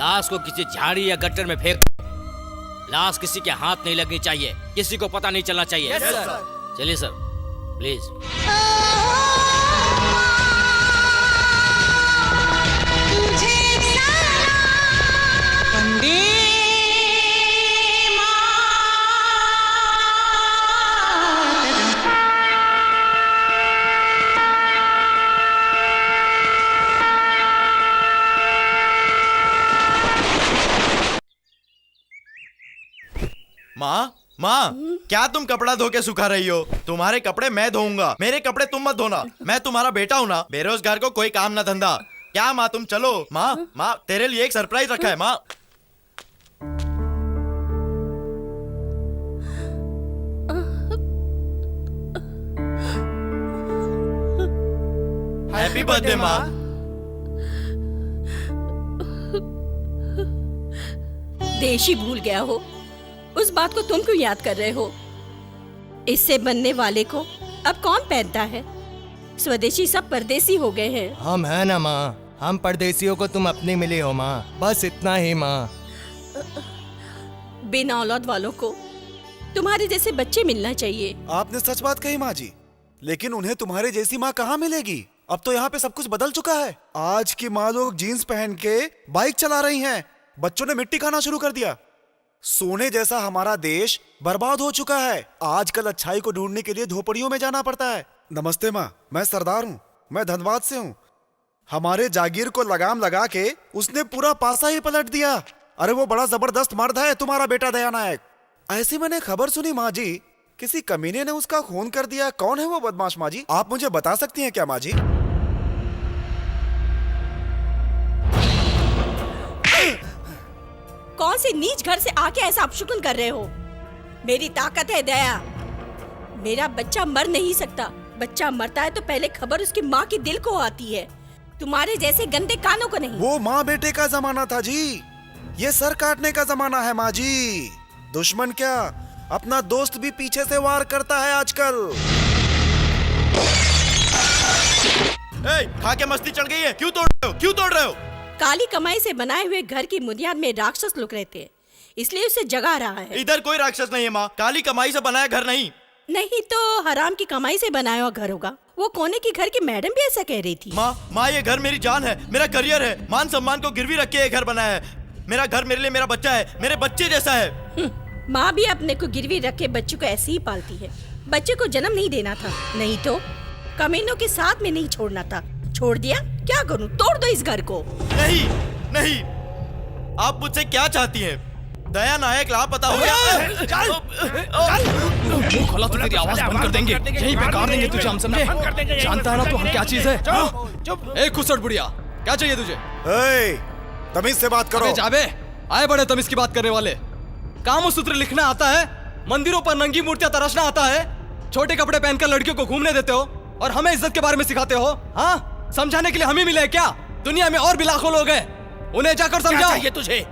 लाश को किसी झाड़ी या गट्टर में फेंक। लाश किसी के हाथ नहीं लगनी चाहिए, किसी को पता नहीं चलना चाहिए। Yes sir. चलिए सर, प्लीज। माँ माँ, क्या तुम कपड़ा धो के सुखा रही हो? तुम्हारे कपड़े मैं धोऊंगा, मेरे कपड़े तुम मत धोना। मैं तुम्हारा बेटा हूँ ना, बेरोजगार को कोई काम ना धंधा। क्या माँ तुम चलो। माँ माँ, तेरे लिए एक सरप्राइज रखा है माँ। हैप्पी बर्थडे माँ। देश ही भूल गया हो, उस बात को तुम क्यों याद कर रहे हो? इससे बनने वाले को अब कौन पहनता है? स्वदेशी सब परदेसी हो गए हैं। हम है ना माँ, हम परदेसियों को तुम अपनी मिली हो माँ, बस इतना ही माँ। बिना औलाद वालों को तुम्हारे जैसे बच्चे मिलना चाहिए। आपने सच बात कही माँ जी, लेकिन उन्हें तुम्हारे जैसी माँ कहाँ मिलेगी? अब तो यहाँ पे सब कुछ बदल चुका है। आज की माँ लोग जीन्स पहन के बाइक चला रही हैं, बच्चों ने मिट्टी खाना शुरू कर दिया। सोने जैसा हमारा देश बर्बाद हो चुका है। आजकल अच्छाई को ढूंढने के लिए झोपड़ियों में जाना पड़ता है। नमस्ते माँ, मैं सरदार हूँ, मैं धनबाद से हूँ। हमारे जागीर को लगाम लगा के उसने पूरा पासा ही पलट दिया। अरे वो बड़ा जबरदस्त मर्द है तुम्हारा बेटा दया नायक। ऐसी मैंने खबर सुनी माँ जी, किसी कमीने ने उसका खून कर दिया। कौन है वो बदमाश माँ जी? आप मुझे बता सकती हैं क्या माँ जी? कौन से नीच घर से आके ऐसा अपशकुन कर रहे हो? मेरी ताकत है दया, मेरा बच्चा मर नहीं सकता। बच्चा मरता है तो पहले खबर उसकी माँ के दिल को आती है, तुम्हारे जैसे गंदे कानों को नहीं। वो माँ बेटे का जमाना था जी, ये सर काटने का जमाना है माँ जी। दुश्मन क्या, अपना दोस्त भी पीछे से वार करता है आजकल। खा के मस्ती चढ़ गई है, क्यों तोड़ रहे हो? क्यों तोड़ रहे हो? काली कमाई से बनाए हुए घर की बुनियाद में राक्षस लोग रहते हैं, इसलिए उसे जगा रहा है। इधर कोई राक्षस नहीं है माँ, काली कमाई से बनाया घर नहीं। नहीं तो हराम की कमाई से बनाया हुआ घर होगा। वो कोने की घर की मैडम भी ऐसा कह रही थी। माँ ये घर मेरी जान है, मेरा करियर है, मान सम्मान को गिरवी रख के ये घर बनाया है। मेरा घर मेरे लिए मेरा बच्चा है, मेरे बच्चे जैसा है। माँ भी अपने को गिरवी रख के बच्चों को ऐसे ही पालती है। बच्चे को जन्म नहीं देना था, नहीं तो कमीनों के साथ में नहीं छोड़ना था। छोड़ दिया, क्या करूं? तोड़ दो इस घर को। नहीं नहीं, आप मुझसे क्या चाहती हैं? दया नायक लापता हो गया। मुंह खोला तो तेरी आवाज बंद कर देंगे, यहीं पे गाड़ देंगे तुझे, हम समझे? जानता है ना तू हम क्या चीज है? ए खुसट बुढ़िया, क्या चाहिए तुझे? तमीज से बात करो। जाबे, आए बड़े तमीज की बात करने वाले। कामसूत्र लिखना आता है, मंदिरों पर नंगी मूर्तियां तराशना आता है, छोटे कपड़े पहनकर लड़कियों को घूमने देते हो और हमें इज्जत के बारे में सिखाते हो। हाँ, समझाने के लिए हम ही मिले क्या? दुनिया में और भी लाखों लोग हैं, उन्हें जाकर समझाओ। क्या चाहिए तुझे?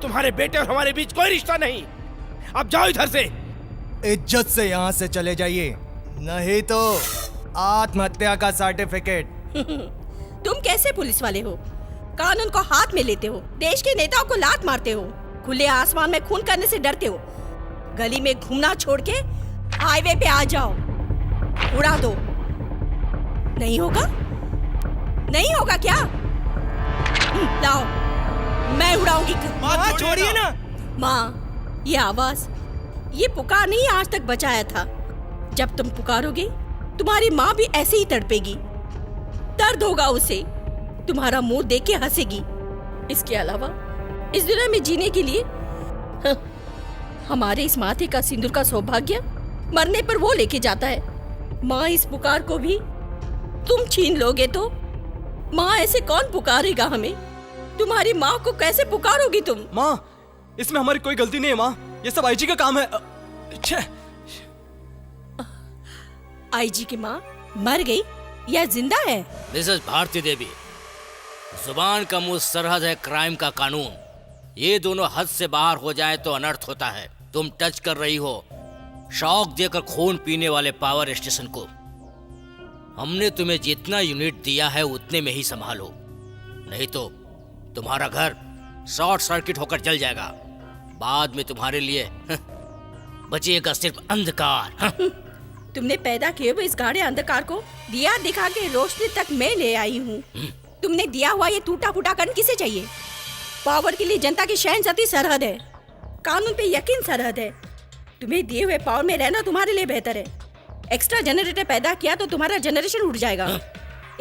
तुम्हारे बेटे और हमारे बीच कोई रिश्ता नहीं। अब जाओ इधर से। इज्जत से यहाँ से चले जाइए, नहीं तो आत्महत्या का सर्टिफिकेट। तुम कैसे पुलिस वाले हो? कानून को हाथ में लेते हो, देश के नेताओं को लात मारते हो, खुले आसमान में खून करने से डरते हो। गली में घूमना छोड़ के हाईवे पे आ जाओ, उड़ा दो। नहीं होगा? नहीं होगा क्या? लाओ, मैं उड़ाऊंगी। माँ छोड़िए ना। माँ, ये आवाज, ये पुकार नहीं आज तक बचाया था। जब तुम पुकारोगे, तुम्हारी माँ भी ऐसे ही तड़पेगी। दर्द होगा उसे, तुम्हारा मुंह देख के हंसेगी। इसके अलावा इस दुनिया में जीने के लिए हमारे इस माथे का सिंदूर का सौभाग्य मरने पर वो लेके जाता है। माँ, इस पुकार को भी तुम छीन लोगे तो माँ ऐसे कौन पुकारेगा हमें? तुम्हारी माँ को कैसे पुकारोगी तुम? माँ, इसमें हमारी कोई गलती नहीं है माँ, ये सब आईजी का काम है। आईजी की माँ मर गई या जिंदा है? मिसेस भारती देवी, जुबान का मुंह सरहद है क्राइम का कानून। ये दोनों हद से बाहर हो जाए तो अनर्थ होता है। तुम टच कर रही हो शौक देकर खून पीने वाले पावर स्टेशन को। हमने तुम्हें जितना यूनिट दिया है उतने में ही संभालो, नहीं तो तुम्हारा घर शॉर्ट सर्किट होकर जल जाएगा। बाद में तुम्हारे लिए बचेगा सिर्फ अंधकार। तुमने पैदा किए हुए इस गाढ़े अंधकार को दिया दिखा के रोशनी तक मैं ले आई हूँ। तुमने दिया हुआ ये टूटा फूटा कर्न किसे चाहिए? पावर के लिए जनता की शहनशाही सरहद है, कानून पे यकीन सरहद है। तुम्हें दिए हुए पावर में रहना तुम्हारे लिए बेहतर है। एक्स्ट्रा जनरेटर पैदा किया तो तुम्हारा जनरेशन उड़ जाएगा।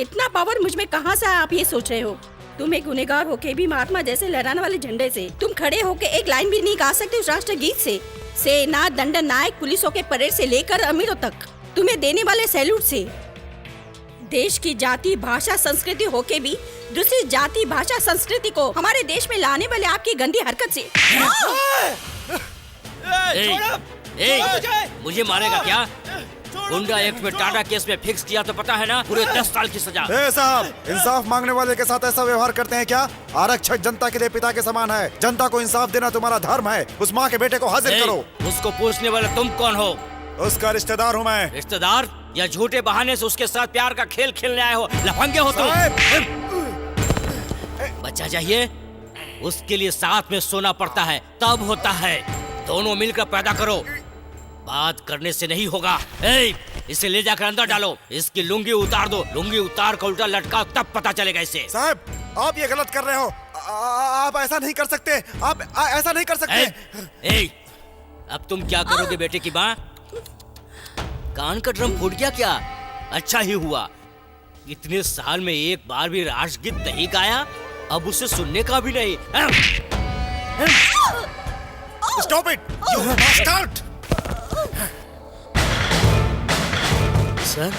इतना पावर मुझ में कहाँ से आप ये सोच रहे हो? तुम एक गुनहगार होके भी महात्मा जैसे लहराने वाले झंडे से तुम खड़े होके एक लाइन भी नहीं गा सकते उस राष्ट्र गीत से। सेना, दंडन नायक, पुलिसों के परेड से लेकर अमीरों तक तुम्हें देने वाले सैल्यूट से। देश की जाति भाषा संस्कृति होके भी दूसरी जाति भाषा संस्कृति को हमारे देश में लाने वाले आपकी गंदी हरकत से। मुझे मारेगा क्या? गुंडा एक्ट में टाटा केस में फिक्स किया तो पता है ना, पूरे 10 साल की सजा। साहब, इंसाफ मांगने वाले के साथ ऐसा व्यवहार करते हैं क्या? आरक्षक जनता के लिए पिता के समान है। जनता को इंसाफ देना तुम्हारा धर्म है। उस माँ के बेटे को हाजिर करो। उसको पूछने वाला तुम कौन हो? उसका रिश्तेदार हूँ मैं। रिश्तेदार या झूठे बहाने से उसके साथ प्यार का खेल खेलने आए हो? लफंगे हो तुम। बच्चा चाहिए, उसके लिए साथ में सोना पड़ता है, तब होता है। दोनों मिलकर पैदा करो। बात करने से नहीं होगा। इसे ले जाकर अंदर डालो। इसकी लुंगी उतार दो। लुंगी उतार कर उल्टा लटकाओ, तब पता चलेगा इसे। साहब, आप ये गलत कर रहे हो। आप ऐसा नहीं कर सकते। आप ऐसा नहीं कर सकते। अब तुम क्या करोगे बेटे की माँ? कान का ड्रम फूट गया क्या? अच्छा ही हुआ। इतने साल में एक बार भी राष्ट्रगीत नहीं गाया, अब उसे सुनने का भी नहीं। Stop it, you bastard! Sir,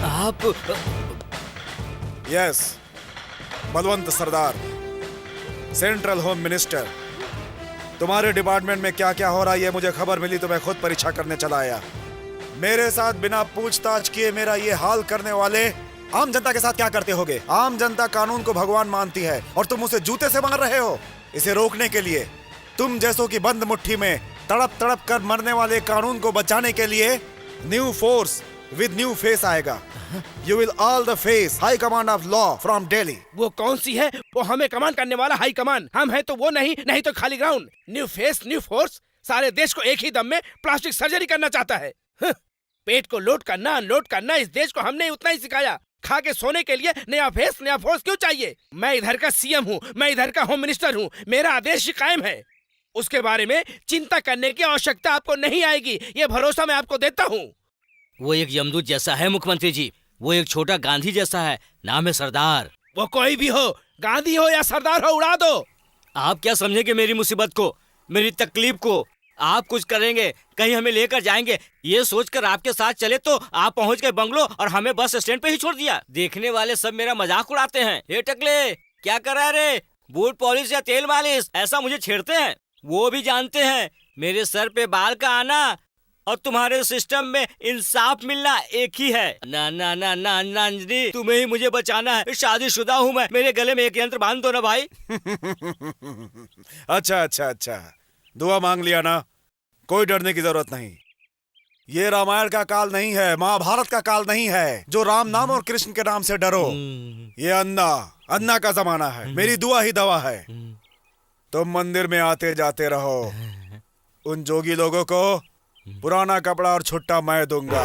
आप? यस, बलवंत सरदार, सेंट्रल होम मिनिस्टर। तुम्हारे डिपार्टमेंट में क्या क्या हो रहा है ये मुझे खबर मिली तो मैं खुद परीक्षा करने चला आया। मेरे साथ बिना पूछताछ किए मेरा ये हाल करने वाले आम जनता के साथ क्या करते होगे? आम जनता कानून को भगवान मानती है और तुम उसे जूते से मार रहे हो। इसे रोकने के लिए तुम जैसों की बंद मुट्ठी में तड़प तड़प कर मरने वाले कानून को बचाने के लिए new force with new face आएगा। You will all the face high command of law from Delhi. वो कौन सी है? वो हमें कमांड करने वाला हाई कमांड। हम है तो वो नहीं तो खाली ground. New face new force सारे देश को एक ही दम में प्लास्टिक सर्जरी करना चाहता है। पेट को लोड करना अनलोड करना इस देश को हमने उतना ही सिखाया। खा के सोने के लिए नया फेस नया फोर्स क्यों चाहिए? मैं इधर का सीएम हूँ, मैं इधर का होम मिनिस्टर हूँ। मेरा आदेश कायम है। उसके बारे में चिंता करने की आवश्यकता आपको नहीं आएगी, ये भरोसा मैं आपको देता हूँ। वो एक यमदूत जैसा है मुख्यमंत्री जी। वो एक छोटा गांधी जैसा है। नाम है सरदार। वो कोई भी हो, गांधी हो या सरदार हो, उड़ा दो। आप क्या समझेंगे मेरी मुसीबत को, मेरी तकलीफ को? आप कुछ करेंगे, कहीं हमें लेकर जाएंगे, ये सोचकर आपके साथ चले तो आप पहुंच गए बंगलो और हमें बस स्टैंड पे ही छोड़ दिया। देखने वाले सब मेरा मजाक उड़ाते हैं। ये टकले क्या कर रहा है रे? बूट पॉलिश या तेल मालिश ऐसा मुझे छेड़ते हैं। वो भी जानते हैं मेरे सर पे बाल का आना और तुम्हारे सिस्टम में इंसाफ मिलना एक ही है। ना ना ना ना ना जी, तुम्हें ही मुझे बचाना है। शादीशुदा हूँ मैं। मेरे गले में एक यंत्र बांध दो ना भाई। अच्छा, दुआ मांग लिया ना, कोई डरने की जरूरत नहीं। ये रामायण का काल नहीं है, महाभारत का काल नहीं है जो राम नाम और कृष्ण के नाम से डरो। ये अन्ना का जमाना है। मेरी दुआ ही दवा है। तुम मंदिर में आते जाते रहो। उन जोगी लोगों को पुराना कपड़ा और छुट्टा मैं दूंगा।